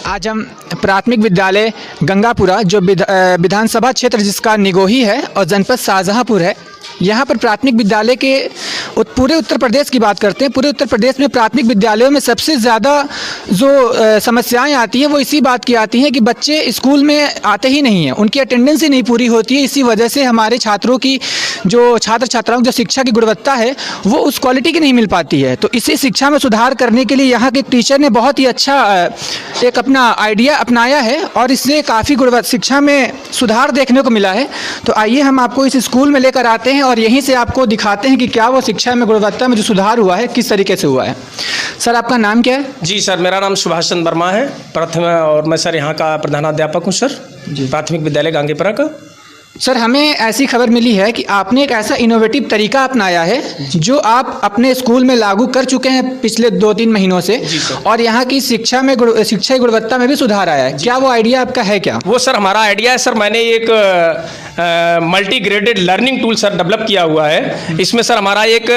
आज हम प्राथमिक विद्यालय गंगापुरा जो विधानसभा क्षेत्र जिसका निगोही है और जनपद शाहजहाँपुर है, यहाँ पर प्राथमिक विद्यालय के पूरे उत्तर प्रदेश की बात करते हैं। पूरे उत्तर प्रदेश में प्राथमिक विद्यालयों में सबसे ज़्यादा जो समस्याएं आती हैं वो इसी बात की आती हैं कि बच्चे स्कूल में आते ही नहीं हैं, उनकी अटेंडेंस ही नहीं पूरी होती है। इसी वजह से हमारे छात्रों की जो छात्र छात्राओं की जो शिक्षा की गुणवत्ता है वो उस क्वालिटी की नहीं मिल पाती है। तो इसी शिक्षा में सुधार करने के लिए यहाँ के टीचर ने बहुत ही अच्छा एक अपना आइडिया अपनाया है और इससे काफ़ी शिक्षा में सुधार देखने को मिला है। तो आइए हम आपको इस स्कूल में लेकर आते हैं और यहीं से आपको दिखाते हैं कि क्या वो शिक्षा में गुणवत्ता में जो सुधार हुआ है किस तरीके से हुआ है। सर, आपका नाम क्या है? जी सर, मेरा नाम सुभाष चंद्र वर्मा है प्रथम, और मैं सर यहाँ का प्रधानाध्यापक हूँ सर जी, प्राथमिक विद्यालय गांगीपुरा का। सर, हमें ऐसी खबर मिली है कि आपने एक ऐसा इनोवेटिव तरीका अपनाया है जो आप अपने स्कूल में लागू कर चुके हैं पिछले 2-3 महीनों से, और यहाँ की शिक्षा की गुणवत्ता में भी सुधार आया है। क्या वो आइडिया आपका है क्या? वो सर हमारा आइडिया है सर। मैंने एक multi graded learning tool sir develop किया हुआ है। इसमें सर हमारा एक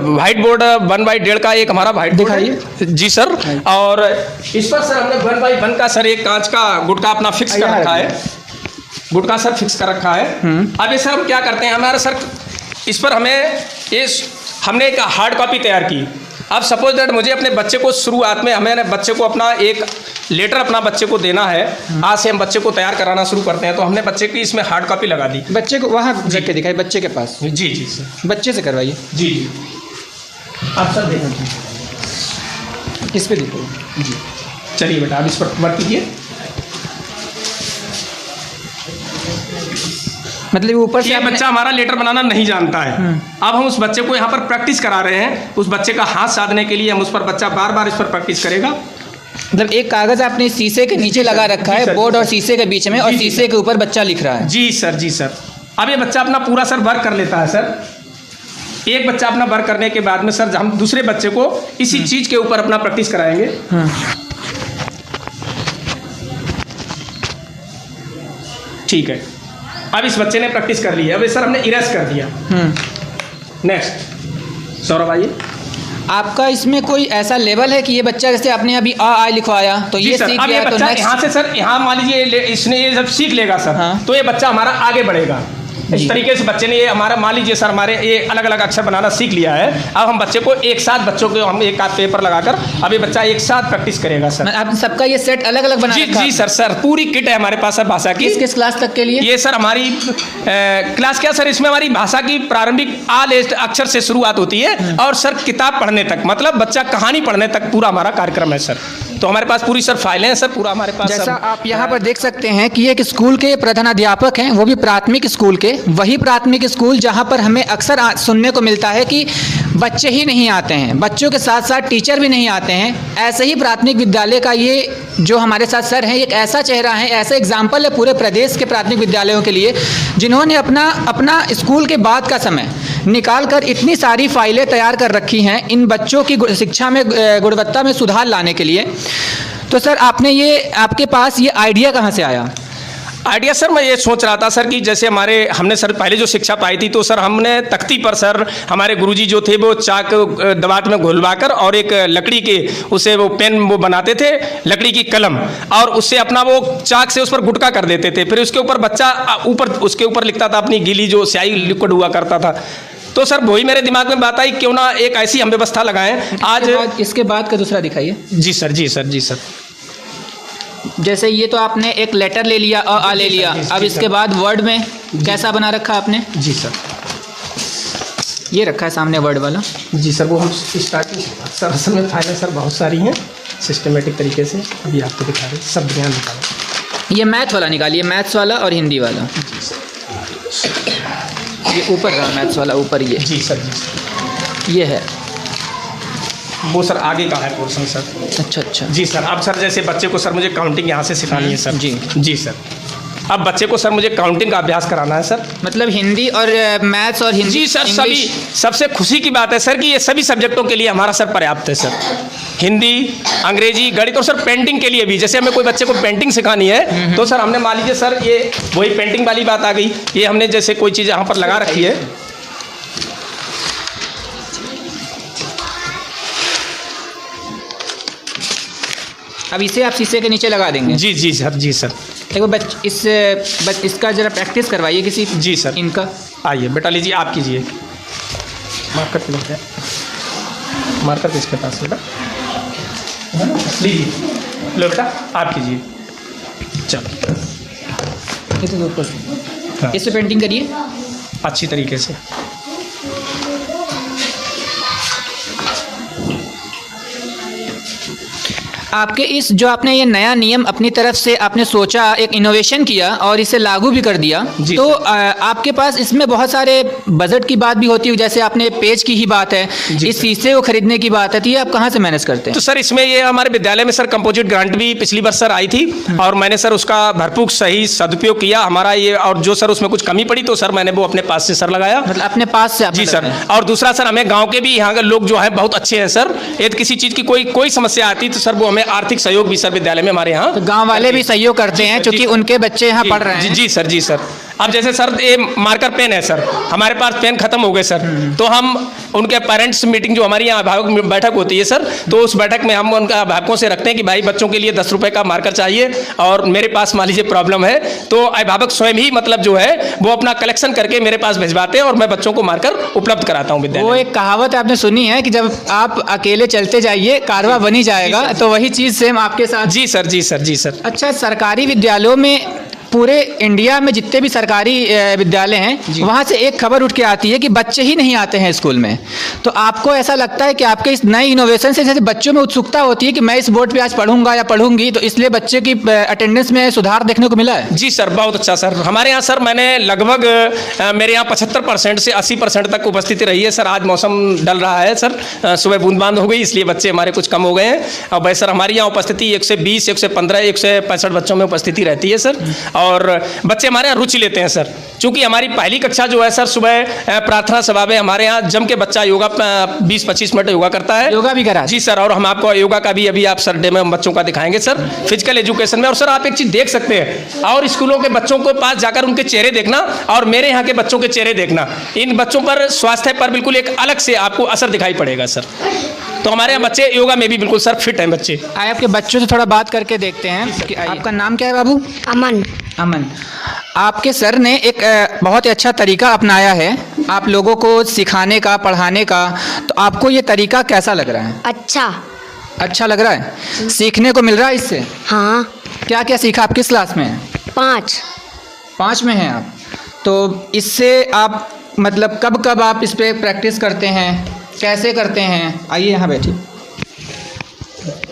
वाइट बोर्ड 1/1.5 का एक हमारा वाइट बोर्ड दिखाइए जी सर, और इस पर सर हमने 1/1 का सर एक कांच का गुटका अपना फिक्स कर रखा है, गुटका सर फिक्स कर रखा है। अब ये सर हम क्या करते हैं, हमारा सर इस पर हमने एक हार्ड कॉपी तैयार की। अब सपोज दैट मुझे अपने बच्चे को शुरुआत में हमें बच्चे को अपना एक लेटर अपना बच्चे को देना है, आज से हम बच्चे को तैयार कराना शुरू करते हैं, तो हमने बच्चे की इसमें हार्ड कॉपी लगा दी। बच्चे को वहाँ रख के दिखाई, बच्चे के पास। जी जी सर, बच्चे से करवाइए। जी जी, आप सर देखें इस पर देखो जी। चलिए बेटा, आप इस पर वर्क कीजिए। मतलब ऊपर से ये बच्चा हमारा लेटर बनाना नहीं जानता है। अब हम उस बच्चे को यहाँ पर प्रैक्टिस करा रहे हैं। उस बच्चे का हाथ साधने के लिए हम उस पर बच्चा बार बार इस पर प्रैक्टिस करेगा। मतलब एक कागज आपने शीशे के नीचे लगा रखा है, बोर्ड और शीशे के बीच में, और शीशे के ऊपर बच्चा लिख रहा है। जी सर, जी सर। अब ये बच्चा अपना पूरा सर वर्क कर लेता है सर। एक बच्चा अपना वर्क करने के बाद में सर हम दूसरे बच्चे को इसी चीज के ऊपर अपना प्रैक्टिस कराएंगे। ठीक है, अब इस बच्चे ने प्रैक्टिस कर ली है। अब सर हमने इरेज कर दिया। नेक्स्ट सौरभ आइए। आपका इसमें कोई ऐसा लेवल है कि ये बच्चा जैसे आपने अभी आ लिखवाया तो ये सीख गया, तो नेक्स्ट यहाँ से सर यहाँ मान लीजिए इसने ये जब सीख लेगा सर, तो ये बच्चा हमारा आगे बढ़ेगा। इस तरीके से बच्चे ने ये हमारा मान लीजिए सर हमारे ये अलग अलग अक्षर बनाना सीख लिया है। अब हम बच्चे को एक साथ बच्चों को हम एक आध पेपर लगाकर अब ये बच्चा एक साथ प्रैक्टिस करेगा सर। आप सबका ये सेट अलग अलग बना जी जी सर पूरी किट है हमारे पास सर भाषा की। किस क्लास तक के लिए? ये सर हमारी क्लास क्या सर, इसमें हमारी भाषा की प्रारंभिक अक्षर से शुरुआत होती है और सर किताब पढ़ने तक, मतलब बच्चा कहानी पढ़ने तक पूरा हमारा कार्यक्रम है सर। तो हमारे पास पूरी सर फाइलें हैं सर, पूरा हमारे पास। जैसा आप यहाँ पर देख सकते हैं कि एक स्कूल के प्रधानाध्यापक हैं, वो भी प्राथमिक स्कूल के, वही प्राथमिक स्कूल जहाँ पर हमें अक्सर सुनने को मिलता है कि बच्चे ही नहीं आते हैं, बच्चों के साथ साथ टीचर भी नहीं आते हैं। ऐसे ही प्राथमिक विद्यालय का ये जो हमारे साथ सर हैं, एक ऐसा चेहरा है, ऐसा एग्जाम्पल है पूरे प्रदेश के प्राथमिक विद्यालयों के लिए, जिन्होंने अपना स्कूल के बाद का समय निकाल कर इतनी सारी फाइलें तैयार कर रखी हैं इन बच्चों की शिक्षा में गुणवत्ता में सुधार लाने के लिए। तो सर आपके पास ये आइडिया कहाँ से आया? आइडिया सर मैं ये सोच रहा था सर कि जैसे हमने सर पहले जो शिक्षा पाई थी, तो सर हमने तख्ती पर सर हमारे गुरुजी जो थे वो चाक दवात में घुलवाकर और एक लकड़ी के उसे वो पेन वो बनाते थे, लकड़ी की कलम, और उससे अपना वो चाक से उस पर गुटका कर देते थे। फिर उसके ऊपर बच्चा उसके ऊपर लिखता था अपनी गीली जो स्याही लिक्विड हुआ करता था। तो सर वही मेरे दिमाग में बात आई, क्यों ना एक ऐसी हम व्यवस्था लगाएं। आज इसके बाद का दूसरा दिखाइए। जी सर, जी सर, जी सर। जैसे ये तो आपने एक लेटर ले लिया, आ ले लिया, अब इसके बाद वर्ड में कैसा बना रखा आपने? जी सर, ये रखा है सामने वर्ड वाला। जी सर, वो हम स्टार्टिंग सर असल में फाइलें सर बहुत सारी हैं सिस्टमेटिक तरीके से, अभी आपको दिखा रहे हैं, सब ध्यान निकालें। ये मैथ वाला निकालिए, मैथ्स वाला और हिंदी वाला। ये ऊपर रहा मैथ्स वाला, ऊपर ये। जी सर, जी सर, ये है वो सर आगे का है पोर्शन सर। अच्छा अच्छा। जी सर, अब सर जैसे बच्चे को सर मुझे काउंटिंग यहाँ से सिखानी है सर। जी जी सर, अब बच्चे को सर मुझे काउंटिंग का अभ्यास कराना है सर। मतलब हिंदी और मैथ्स और हिंदी। जी सर, सभी सबसे खुशी की बात है सर कि ये सभी सब्जेक्टों के लिए हमारा सर पर्याप्त है सर। हिंदी, अंग्रेजी, गणित, और सर पेंटिंग के लिए भी, जैसे हमें कोई बच्चे को पेंटिंग सिखानी है तो सर हमने मान लीजिए सर ये वही पेंटिंग वाली बात आ गई, ये हमने जैसे कोई चीज़ यहाँ पर लगा रखी है, अब इसे आप शीशे के नीचे लगा देंगे। जी जी सर, जी सर। देखो इसका जरा प्रैक्टिस करवाइए किसी। जी सर। इनका आइए बेटा, लीजिए आप कीजिए। मार्कर पे लेते हैं, मार्कर किसके पास है बेटा? लीजिए, लो बेटा आप कीजिए। चलो इसे दूर कर, हाँ। इस पे पेंटिंग करिए अच्छी तरीके से। आपके इस जो आपने ये नया नियम अपनी तरफ से आपने सोचा, एक इनोवेशन किया और इसे लागू भी कर दिया, जी तो आपके पास इसमें बहुत सारे बजट की बात भी होती है, जैसे आपने पेज की ही बात है, इस शीशे को खरीदने की बात है, तो ये आप कहाँ से मैनेज करते हैं? तो सर इसमें ये हमारे विद्यालय में सर कंपोजिट ग्रांट भी पिछली बार सर आई थी और मैंने सर उसका भरपूर सही सदुपयोग किया हमारा ये, और जो सर उसमें कुछ कमी पड़ी तो सर मैंने वो अपने पास से सर लगाया। मतलब अपने पास से आपने जी सर। लगाया? और दूसरा सर हमें गांव के भी यहाँ के लोग जो है बहुत अच्छे हैं सर, यदि किसी चीज़ की कोई समस्या आती तो सर वो हमें आर्थिक सहयोग भी सर विद्यालय में हमारे यहाँ तो गांव वाले भी सहयोग करते हैं क्योंकि उनके बच्चे यहाँ पढ़ रहे हैं। जी सर, जी सर। अब जैसे सर ये मार्कर पेन है सर, हमारे पास पेन खत्म हो गए सर, तो हम उनके पेरेंट्स मीटिंग जो हमारी यहाँ अभिभावक बैठक होती है सर, तो उस बैठक में हम उनका अभिभावकों से रखते हैं कि भाई बच्चों के लिए 10 रुपए का मार्कर चाहिए और मेरे पास मान लीजिए प्रॉब्लम है, तो अभिभावक स्वयं ही मतलब जो है वो अपना कलेक्शन करके मेरे पास भिजवाते हैं और मैं बच्चों को मार्कर उपलब्ध कराता हूँ विद्यालय। वो एक कहावत आपने सुनी है कि जब आप अकेले चलते जाइए कारवा बनी जाएगा, तो वही चीज़ सेम आपके साथ। जी सर, जी सर, जी सर। अच्छा, सरकारी विद्यालयों में पूरे इंडिया में जितने भी सरकारी विद्यालय हैं, वहाँ से एक खबर उठ के आती है कि बच्चे ही नहीं आते हैं स्कूल में। तो आपको ऐसा लगता है कि आपके इस नए इनोवेशन से जैसे बच्चों में उत्सुकता होती है कि मैं इस बोर्ड पे आज पढ़ूंगा या पढ़ूंगी, तो इसलिए बच्चे की अटेंडेंस में सुधार देखने को मिला है? जी सर, बहुत अच्छा सर। हमारे यहाँ सर मैंने लगभग मेरे यहाँ 75% से 80% तक उपस्थिति रही है सर। आज मौसम डल रहा है सर, सुबह बूंदबांद हो गई इसलिए बच्चे हमारे कुछ कम हो गए हैं। और वैसे सर हमारे यहाँ उपस्थिति 120, 115, 165 बच्चों में उपस्थिति रहती है सर। और बच्चे हमारे यहाँ रुचि लेते हैं सर, चूँकि हमारी पहली कक्षा जो है सर सुबह प्रार्थना सभा में हमारे यहाँ जम के बच्चा योगा 20-25 मिनट योगा करता है। योगा भी करा? जी सर, और हम आपको योगा का भी अभी आप सर डे में हम बच्चों का दिखाएंगे सर, फिजिकल एजुकेशन में। और सर आप एक चीज़ देख सकते हैं, और स्कूलों के बच्चों के पास जाकर उनके चेहरे देखना और मेरे यहाँ के बच्चों के चेहरे देखना, इन बच्चों पर स्वास्थ्य पर बिल्कुल एक अलग से आपको असर दिखाई पड़ेगा सर। तो हमारे यहाँ बच्चे योगा में भी बिल्कुल सर फिट हैं बच्चे। आए आपके बच्चों से थोड़ा बात करके देखते हैं कि आपका नाम क्या है बाबू? अमन। अमन, आपके सर ने एक बहुत ही अच्छा तरीका अपनाया है आप लोगों को सिखाने का, पढ़ाने का, तो आपको ये तरीका कैसा लग रहा है? अच्छा लग रहा है? सीखने को मिल रहा है इससे? हाँ। क्या क्या सीखा? आप किस क्लास में हैं? 5 में हैं आप? तो इससे आप मतलब कब कब आप इस पर प्रैक्टिस करते हैं, कैसे करते हैं? आइए यहाँ बैठिए।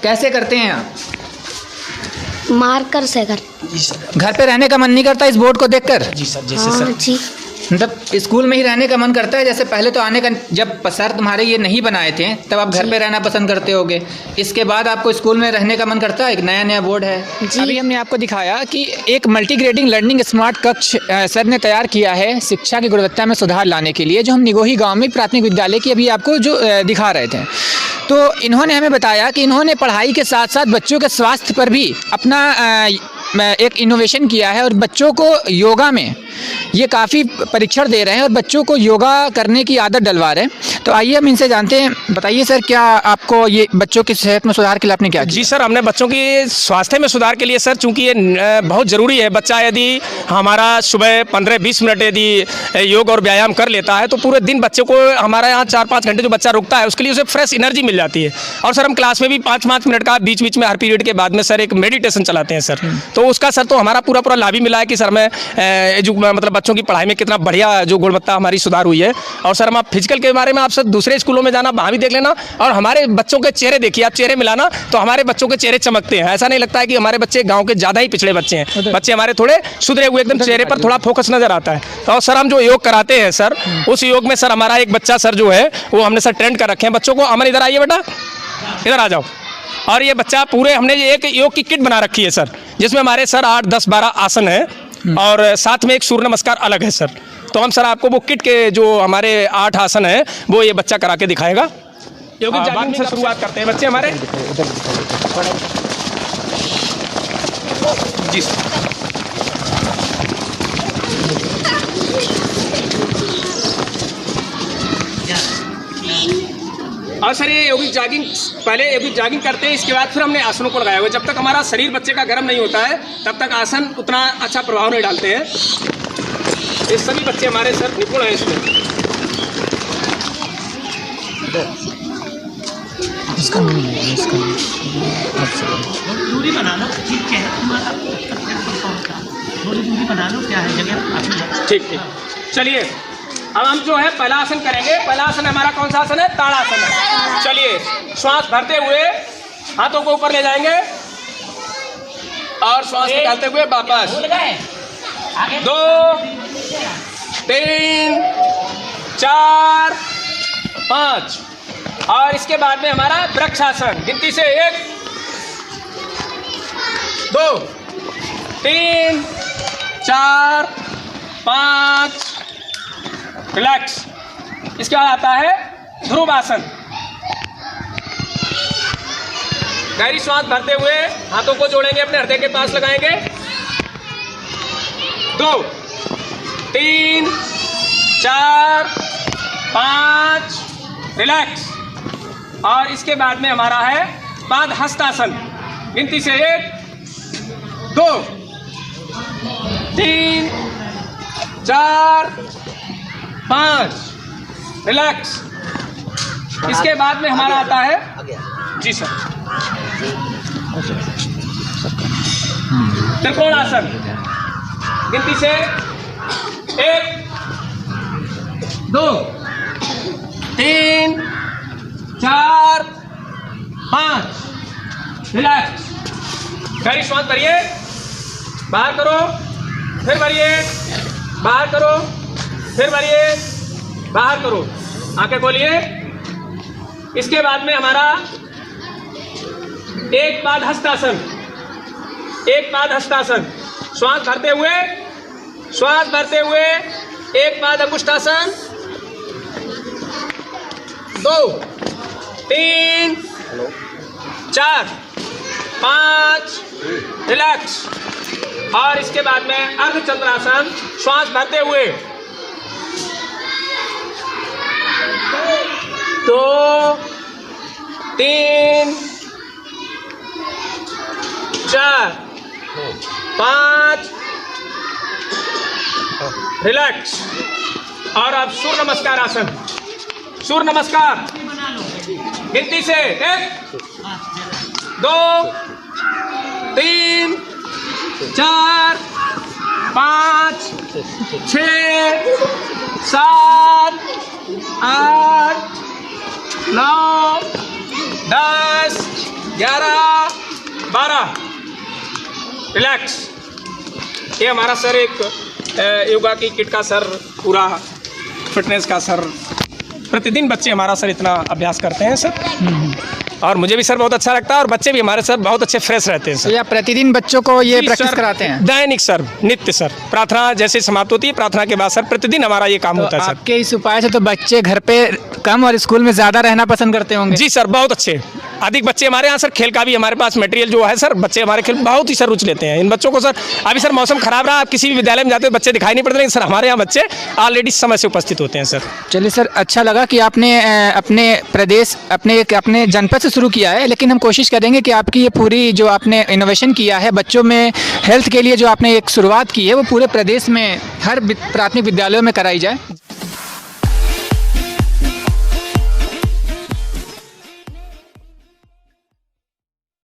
कैसे करते हैं आप? मार्कर से कर। घर पे रहने का मन नहीं करता इस बोर्ड को देखकर? जी सर, जैसे हाँ सर जी। मतलब स्कूल में ही रहने का मन करता है? जैसे पहले तो आने का, जब सर तुम्हारे ये नहीं बनाए थे तब आप घर पे रहना पसंद करते होगे, इसके बाद आपको स्कूल में रहने का मन करता है? एक नया नया बोर्ड है। जी। अभी हमने आपको दिखाया कि एक मल्टीग्रेडिंग लर्निंग स्मार्ट कक्ष सर ने तैयार किया है शिक्षा की गुणवत्ता में सुधार लाने के लिए, जो हम निगोही गाँव में प्राथमिक विद्यालय की अभी आपको जो दिखा रहे थे। तो इन्होंने हमें बताया कि इन्होंने पढ़ाई के साथ साथ बच्चों के स्वास्थ्य पर भी अपना एक इनोवेशन किया है और बच्चों को योगा में ये काफ़ी परीक्षण दे रहे हैं और बच्चों को योगा करने की आदत डलवा रहे हैं। तो आइए हम इनसे जानते हैं। बताइए सर, क्या आपको ये बच्चों की सेहत में सुधार के लिए आपने क्या किया? जी सर, हमने बच्चों की स्वास्थ्य में सुधार के लिए सर, चूंकि ये बहुत ज़रूरी है, बच्चा यदि हमारा सुबह 15-20 मिनट यदि योग और व्यायाम कर लेता है तो पूरे दिन बच्चे को हमारा यहाँ 4-5 घंटे जो बच्चा रुकता है उसके लिए उसे फ्रेश एनर्जी मिल जाती है। और सर हम क्लास में भी 5-5 मिनट का बीच बीच में हर पीरियड के बाद में सर एक मेडिटेशन चलाते हैं सर। तो उसका सर तो हमारा पूरा लाभ ही मिला है कि सर मैं मतलब बच्चों की पढ़ाई में कितना बढ़िया जो गुणवत्ता हमारी सुधार हुई है। और सर हम आप फिजिकल के बारे में आप सर दूसरे स्कूलों में जाना, वहाँ भी देख लेना और हमारे बच्चों के चेहरे देखिए, आप चेहरे मिलाना तो हमारे बच्चों के चेहरे चमकते हैं। ऐसा नहीं लगता है कि हमारे बच्चे गाँव के ज़्यादा ही पिछड़े बच्चे हैं, बच्चे हमारे थोड़े सुधरे हुए, एकदम चेहरे पर थोड़ा फोकस नजर आता है। और सर हम जो योग कराते हैं सर, उस योग में सर हमारा एक बच्चा सर जो है वो हमने सर ट्रेंड कर रखे हैं बच्चों को। अमन इधर आइए बेटा, इधर आ जाओ। और ये बच्चा पूरे हमने ये एक योग की किट बना रखी है सर, जिसमें हमारे सर 8, 10, 12 आसन है और साथ में एक सूर्य नमस्कार अलग है सर। तो हम सर आपको वो किट के जो हमारे 8 आसन है वो ये बच्चा करा के दिखाएगा। योगिक जागरण से शुरुआत करते हैं बच्चे हमारे। जी सर। और सर ये योगिक जॉगिंग, पहले योगिक जॉगिंग करते हैं, इसके बाद फिर हमने आसनों को लगाया हुआ है। जब तक हमारा शरीर बच्चे का गर्म नहीं होता है तब तक आसन उतना अच्छा प्रभाव नहीं डालते हैं। ये सभी बच्चे हमारे सर निपुण हैं इसमें। दूरी बना लो, ठीक है, थोड़ी दूरी बना लो, क्या है जगह। ठीक ठीक, चलिए अब हम जो है पहला आसन करेंगे। पहला आसन हमारा कौन सा आसन है? ताड़ासन है। चलिए श्वास भरते हुए हाथों को ऊपर ले जाएंगे और श्वास निकालते हुए वापस। 2 3 4 5 और इसके बाद में हमारा वृक्षासन। गिनती से 1 2 3 4 5 रिलैक्स। इसके बाद आता है ध्रुव आसन। गहरी श्वास भरते हुए हाथों को जोड़ेंगे, अपने हृदय के पास लगाएंगे। 2 3 4 5 रिलैक्स। और इसके बाद में हमारा है पाद हस्तासन। गिनती से 1 2 3 4 5 रिलैक्स। इसके बाद में हमारा आता है जी सर त्रिकोण आसन। गिनती से 1 2 3 4 5 रिलैक्स। गहरी श्वास भरिए, बाहर करो, फिर भरिए, बाहर करो, फिर भरिए, बाहर करो, आंखें खोलिए। इसके बाद में हमारा एक पाद हस्तासन। एक पाद हस्तासन। श्वास भरते हुए एक पाद अंगुष्ठासन। 2 3 4 5 रिलैक्स। और इसके बाद में अर्धचंद्रासन। श्वास भरते हुए 2 3 4 5 रिलैक्स। और अब सूर्य नमस्कार आसन। सूर्य नमस्कार। गिनती से 1 2 3 4 5 6 7 8 9 10 11 12 रिलैक्स। ये हमारा सर एक योगा की किट का सर, पूरा फिटनेस का सर। प्रतिदिन बच्चे हमारा सर इतना अभ्यास करते हैं सर, और मुझे भी सर बहुत अच्छा लगता है, और बच्चे भी हमारे सर बहुत अच्छे फ्रेश रहते हैं सर। या प्रतिदिन बच्चों को ये जी प्रैक्टिस सर, कराते हैं? दैनिक सर, नित्य सर। प्रार्थना जैसे समाप्त होती है, प्रार्थना के बाद सर प्रतिदिन हमारा ये काम तो होता है सर। आपके इस उपाय से तो बच्चे घर पे कम और स्कूल में ज़्यादा रहना पसंद करते होंगे। जी सर, बहुत अच्छे। अधिक बच्चे हमारे यहाँ सर, खेल का भी हमारे पास मटेरियल जो है सर, बच्चे हमारे खेल बहुत ही सर रुचि लेते हैं। इन बच्चों को सर, अभी सर मौसम खराब रहा, आप किसी भी विद्यालय में जाते हो बच्चे दिखाई नहीं पड़ते, लेकिन सर हमारे यहाँ बच्चे ऑलरेडी समय से उपस्थित होते हैं सर। चलिए सर, अच्छा लगा कि आपने अपने प्रदेश, अपने जनपद से शुरू किया है, लेकिन हम कोशिश करेंगे कि आपकी ये पूरी जो आपने इनोवेशन किया है बच्चों में हेल्थ के लिए, जो आपने एक शुरुआत की है, वो पूरे प्रदेश में हर प्राथमिक विद्यालयों में कराई जाए।